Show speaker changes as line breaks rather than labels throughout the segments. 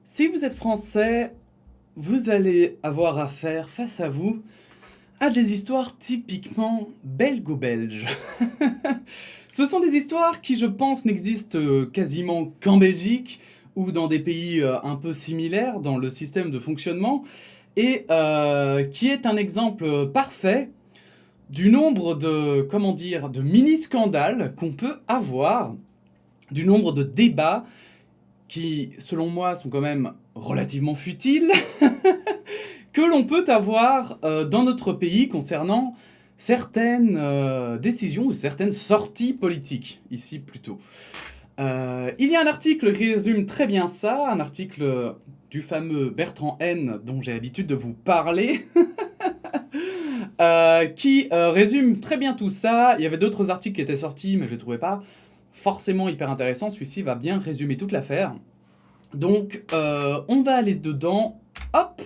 Si vous êtes français, vous allez avoir affaire face à vous à des histoires typiquement belgo-belges. Ce sont des histoires qui, je pense, n'existent quasiment qu'en Belgique ou dans des pays un peu similaires dans le système de fonctionnement et qui est un exemple parfait du nombre de, comment dire, de mini-scandales qu'on peut avoir, du nombre de débats qui, selon moi, sont quand même relativement futiles, que l'on peut avoir dans notre pays concernant certaines décisions ou certaines sorties politiques, ici plutôt. Il y a un article qui résume très bien ça, un article du fameux Bertrand N, dont j'ai l'habitude de vous parler, qui résume très bien tout ça. Il y avait d'autres articles qui étaient sortis, mais je ne les trouvais pas forcément hyper intéressants. Celui-ci va bien résumer toute l'affaire. Donc, on va aller dedans. Hop,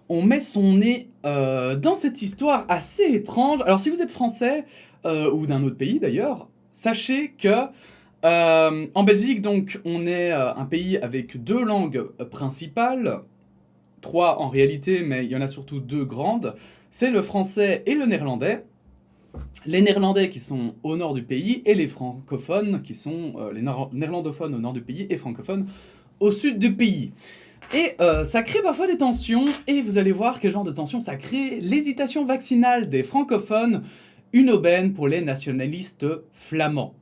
on met son nez dans cette histoire assez étrange. Alors, si vous êtes français, ou d'un autre pays d'ailleurs, sachez que en Belgique, donc, on est un pays avec deux langues principales, trois en réalité, mais il y en a surtout deux grandes. C'est le français et le néerlandais. Les néerlandais qui sont au nord du pays et les francophones qui sont les néerlandophones au nord du pays et francophones au sud du pays. Et ça crée parfois des tensions, et vous allez voir quel genre de tensions ça crée. L'hésitation vaccinale des francophones, une aubaine pour les nationalistes flamands.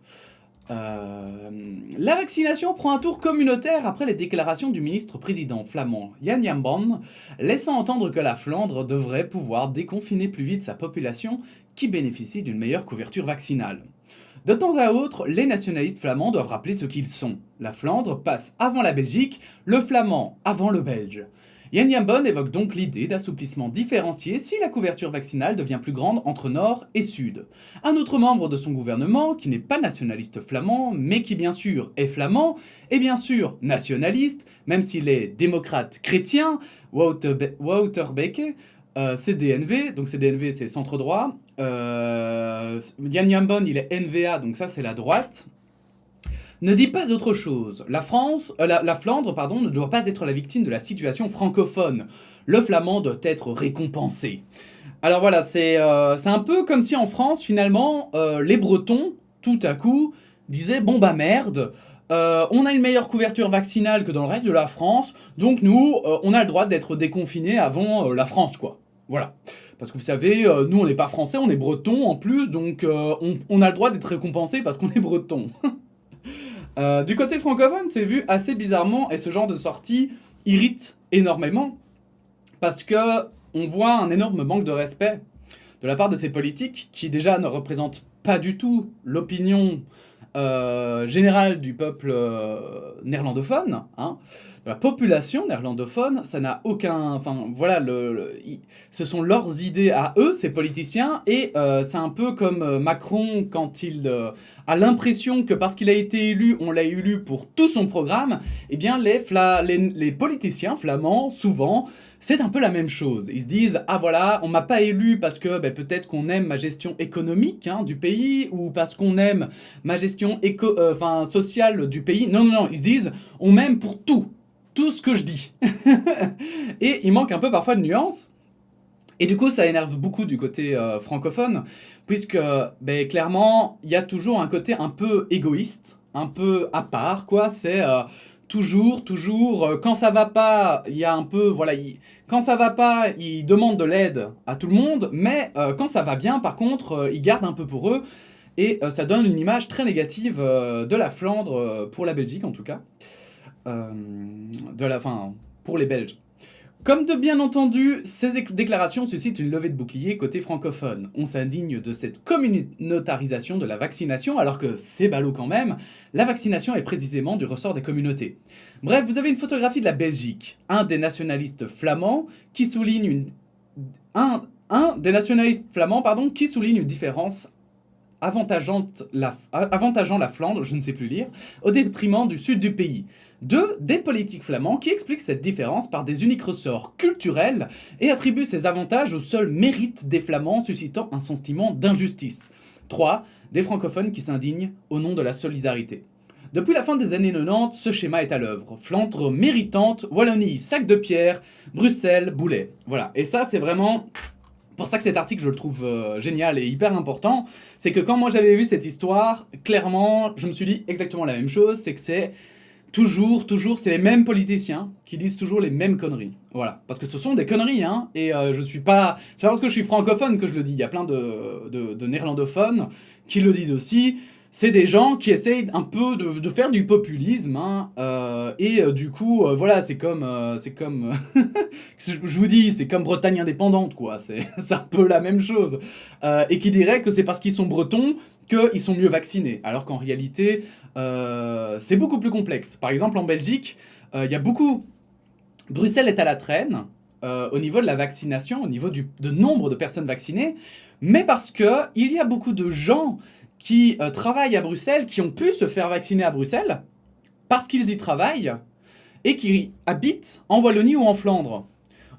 La vaccination prend un tour communautaire après les déclarations du ministre-président flamand Jan Jambon, laissant entendre que la Flandre devrait pouvoir déconfiner plus vite sa population qui bénéficie d'une meilleure couverture vaccinale. De temps à autre, les nationalistes flamands doivent rappeler ce qu'ils sont. La Flandre passe avant la Belgique, le flamand avant le belge. Jan Jambon évoque donc l'idée d'assouplissement différencié si la couverture vaccinale devient plus grande entre nord et sud. Un autre membre de son gouvernement, qui n'est pas nationaliste flamand, mais qui bien sûr est flamand, et bien sûr nationaliste, même s'il est démocrate chrétien, Wouter Beke, CDNV, donc CDNV c'est centre droit, Jan Jambon il est NVA, donc ça c'est la droite, ne dit pas autre chose. La Flandre, pardon, ne doit pas être la victime de la situation francophone. Le flamand doit être récompensé. Alors voilà, c'est un peu comme si en France, finalement, les Bretons, tout à coup, disaient « Bon bah merde, on a une meilleure couverture vaccinale que dans le reste de la France, donc nous, on a le droit d'être déconfinés avant la France, quoi. » Voilà. Parce que vous savez, nous on n'est pas français, on est bretons en plus, donc on a le droit d'être récompensés parce qu'on est bretons. Du côté francophone, c'est vu assez bizarrement et ce genre de sortie irrite énormément parce que on voit un énorme manque de respect de la part de ces politiques qui déjà ne représentent pas du tout l'opinion générale du peuple néerlandophone, hein, de la population néerlandophone. Ça n'a aucun... Enfin, voilà, ce sont leurs idées à eux, ces politiciens, et c'est un peu comme Macron quand il a l'impression que parce qu'il a été élu, on l'a élu pour tout son programme. Eh bien, les politiciens flamands, souvent, c'est un peu la même chose. Ils se disent « Ah voilà, on m'a pas élu parce que peut-être qu'on aime ma gestion économique hein, du pays, ou parce qu'on aime ma gestion sociale du pays. » Non, non, non, ils se disent « On m'aime pour tout ce que je dis. » Et il manque un peu parfois de nuances. Et du coup, ça énerve beaucoup du côté francophone, puisque clairement, il y a toujours un côté un peu égoïste, un peu à part, quoi. C'est toujours, quand ça va pas, il y a un peu, voilà, quand ça va pas, ils demandent de l'aide à tout le monde, mais quand ça va bien, par contre, ils gardent un peu pour eux, et ça donne une image très négative de la Flandre, pour la Belgique en tout cas, pour les Belges. Comme de bien entendu, ces déclarations suscitent une levée de bouclier côté francophone. On s'indigne de cette communautarisation de la vaccination, alors que c'est ballot quand même, la vaccination est précisément du ressort des communautés. Bref, vous avez une photographie de la Belgique, un des nationalistes flamands qui souligne un des nationalistes flamands, pardon, qui souligne une différence avantageant la Flandre, je ne sais plus lire, au détriment du sud du pays. Des politiques flamands qui expliquent cette différence par des uniques ressorts culturels et attribuent ces avantages au seul mérite des Flamands, suscitant un sentiment d'injustice. 3. Des francophones qui s'indignent au nom de la solidarité. Depuis la fin des années 90, ce schéma est à l'œuvre. Flandre méritante, Wallonie sac de pierre, Bruxelles boulet. Voilà, et ça c'est vraiment pour ça que cet article je le trouve génial et hyper important. C'est que quand moi j'avais vu cette histoire, clairement je me suis dit exactement la même chose, c'est que c'est toujours, c'est les mêmes politiciens qui disent toujours les mêmes conneries. Voilà, parce que ce sont des conneries, hein, et je suis pas... C'est pas parce que je suis francophone que je le dis, il y a plein de néerlandophones qui le disent aussi. C'est des gens qui essayent un peu de faire du populisme, hein, du coup, voilà, c'est comme... je vous dis, c'est comme Bretagne indépendante, quoi, c'est c'est un peu la même chose. Et qui dirait que c'est parce qu'ils sont bretons qu'ils sont mieux vaccinés, alors qu'en réalité, c'est beaucoup plus complexe. Par exemple, en Belgique, il y a beaucoup... Bruxelles est à la traîne au niveau de la vaccination, au niveau de nombre de personnes vaccinées, mais parce que il y a beaucoup de gens qui travaillent à Bruxelles, qui ont pu se faire vacciner à Bruxelles, parce qu'ils y travaillent, et qui habitent en Wallonie ou en Flandre.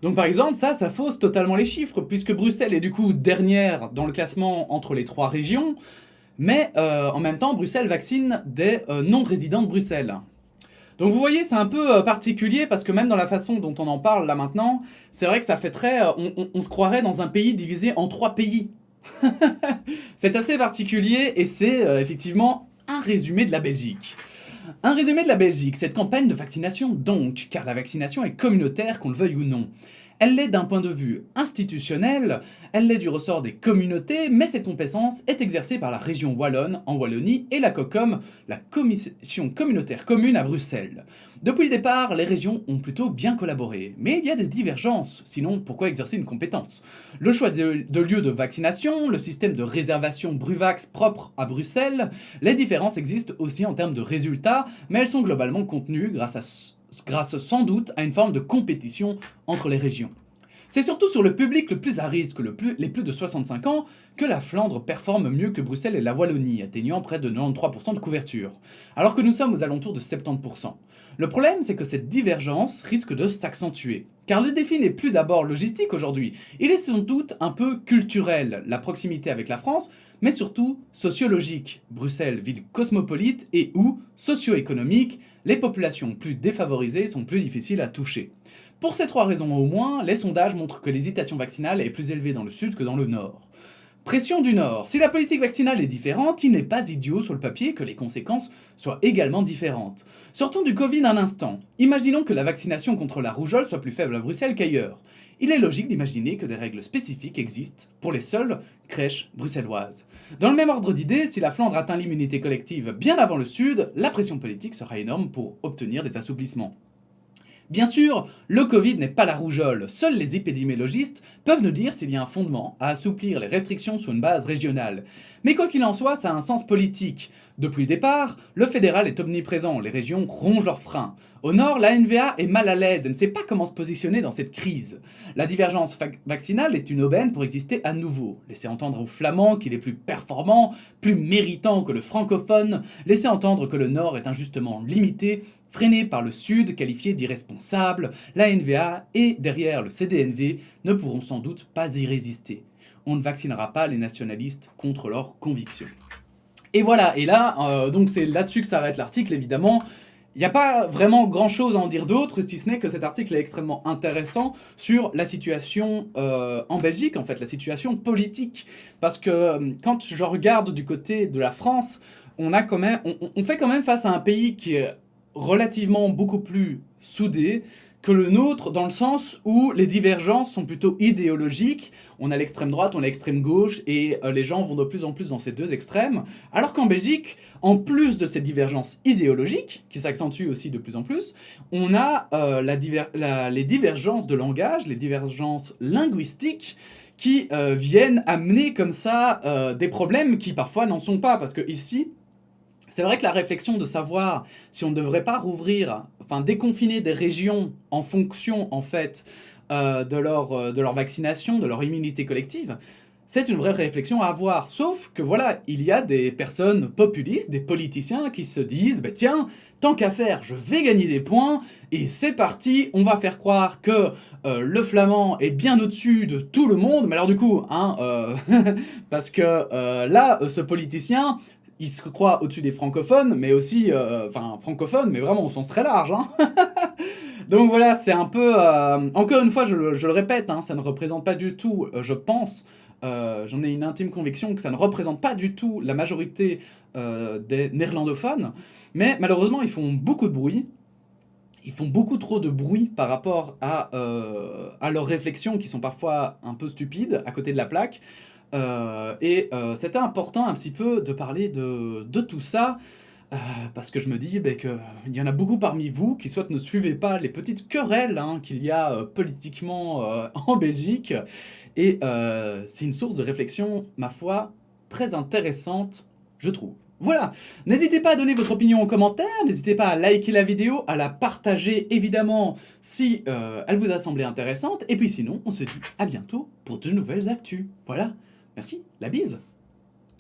Donc par exemple, ça fausse totalement les chiffres, puisque Bruxelles est du coup dernière dans le classement entre les 3 régions, mais en même temps, Bruxelles vaccine des non-résidents de Bruxelles. Donc vous voyez, c'est un peu particulier, parce que même dans la façon dont on en parle là maintenant, c'est vrai que ça fait très... on se croirait dans un pays divisé en 3 pays. C'est assez particulier, et c'est effectivement un résumé de la Belgique. Un résumé de la Belgique, cette campagne de vaccination donc, car la vaccination est communautaire, qu'on le veuille ou non. Elle l'est d'un point de vue institutionnel, elle l'est du ressort des communautés, mais cette compétence est exercée par la région wallonne en Wallonie et la COCOM, la Commission communautaire commune à Bruxelles. Depuis le départ, les régions ont plutôt bien collaboré, mais il y a des divergences, sinon pourquoi exercer une compétence? Le choix de lieu de vaccination, le système de réservation Bruvax propre à Bruxelles, les différences existent aussi en termes de résultats, mais elles sont globalement contenues grâce sans doute à une forme de compétition entre les régions. C'est surtout sur le public le plus à risque, les plus de 65 ans, que la Flandre performe mieux que Bruxelles et la Wallonie, atteignant près de 93% de couverture, alors que nous sommes aux alentours de 70%. Le problème, c'est que cette divergence risque de s'accentuer, car le défi n'est plus d'abord logistique aujourd'hui, il est sans doute un peu culturel, la proximité avec la France, mais surtout sociologique. Bruxelles, ville cosmopolite et où, socio-économique, les populations plus défavorisées sont plus difficiles à toucher. Pour ces 3 raisons au moins, les sondages montrent que l'hésitation vaccinale est plus élevée dans le sud que dans le nord. Pression du Nord. Si la politique vaccinale est différente, il n'est pas idiot sur le papier que les conséquences soient également différentes. Sortons du Covid un instant. Imaginons que la vaccination contre la rougeole soit plus faible à Bruxelles qu'ailleurs. Il est logique d'imaginer que des règles spécifiques existent pour les seules crèches bruxelloises. Dans le même ordre d'idées, si la Flandre atteint l'immunité collective bien avant le Sud, la pression politique sera énorme pour obtenir des assouplissements. Bien sûr, le Covid n'est pas la rougeole, seuls les épidémiologistes peuvent nous dire s'il y a un fondement à assouplir les restrictions sur une base régionale. Mais quoi qu'il en soit, ça a un sens politique. Depuis le départ, le fédéral est omniprésent, les régions rongent leurs freins. Au nord, la NVA est mal à l'aise et ne sait pas comment se positionner dans cette crise. La divergence vaccinale est une aubaine pour exister à nouveau. Laisser entendre aux flamands qu'il est plus performant, plus méritant que le francophone, laisser entendre que le nord est injustement limité, freiné par le Sud, qualifié d'irresponsable, la NVA et derrière le CDNV ne pourront sans doute pas y résister. On ne vaccinera pas les nationalistes contre leurs convictions. Et voilà, et là, donc c'est là-dessus que s'arrête l'article, évidemment. Il n'y a pas vraiment grand-chose à en dire d'autre, si ce n'est que cet article est extrêmement intéressant sur la situation en Belgique, en fait, la situation politique. Parce que quand je regarde du côté de la France, on fait quand même face à un pays qui est relativement beaucoup plus soudé que le nôtre, dans le sens où les divergences sont plutôt idéologiques. On a l'extrême droite, on a l'extrême gauche, et les gens vont de plus en plus dans ces 2 extrêmes. Alors qu'en Belgique, en plus de ces divergences idéologiques, qui s'accentuent aussi de plus en plus, on a les divergences de langage, les divergences linguistiques, qui viennent amener comme ça des problèmes qui parfois n'en sont pas. Parce que ici, c'est vrai que la réflexion de savoir si on ne devrait pas déconfiner des régions en fonction, en fait, de leur vaccination, de leur immunité collective, c'est une vraie réflexion à avoir. Sauf que voilà, il y a des personnes populistes, des politiciens qui se disent « tiens, tant qu'à faire, je vais gagner des points, et c'est parti, on va faire croire que le flamand est bien au-dessus de tout le monde. » Mais alors du coup, parce que là, ce politicien... ils se croient au-dessus des francophones, mais aussi, enfin francophones, mais vraiment au sens très large, hein. Donc voilà, c'est un peu... encore une fois, je le répète, hein, ça ne représente pas du tout, je pense, j'en ai une intime conviction que ça ne représente pas du tout la majorité des néerlandophones, mais malheureusement, ils font beaucoup de bruit. Ils font beaucoup trop de bruit par rapport à leurs réflexions qui sont parfois un peu stupides à côté de la plaque. C'était important un petit peu de parler de tout ça. Parce que je me dis qu'il y en a beaucoup parmi vous qui soit ne suivez pas les petites querelles hein, qu'il y a politiquement en Belgique. C'est une source de réflexion, ma foi, très intéressante, je trouve. Voilà, n'hésitez pas à donner votre opinion en commentaire, n'hésitez pas à liker la vidéo, à la partager évidemment si elle vous a semblé intéressante, et puis sinon, on se dit à bientôt pour de nouvelles actus. Voilà, merci, la bise.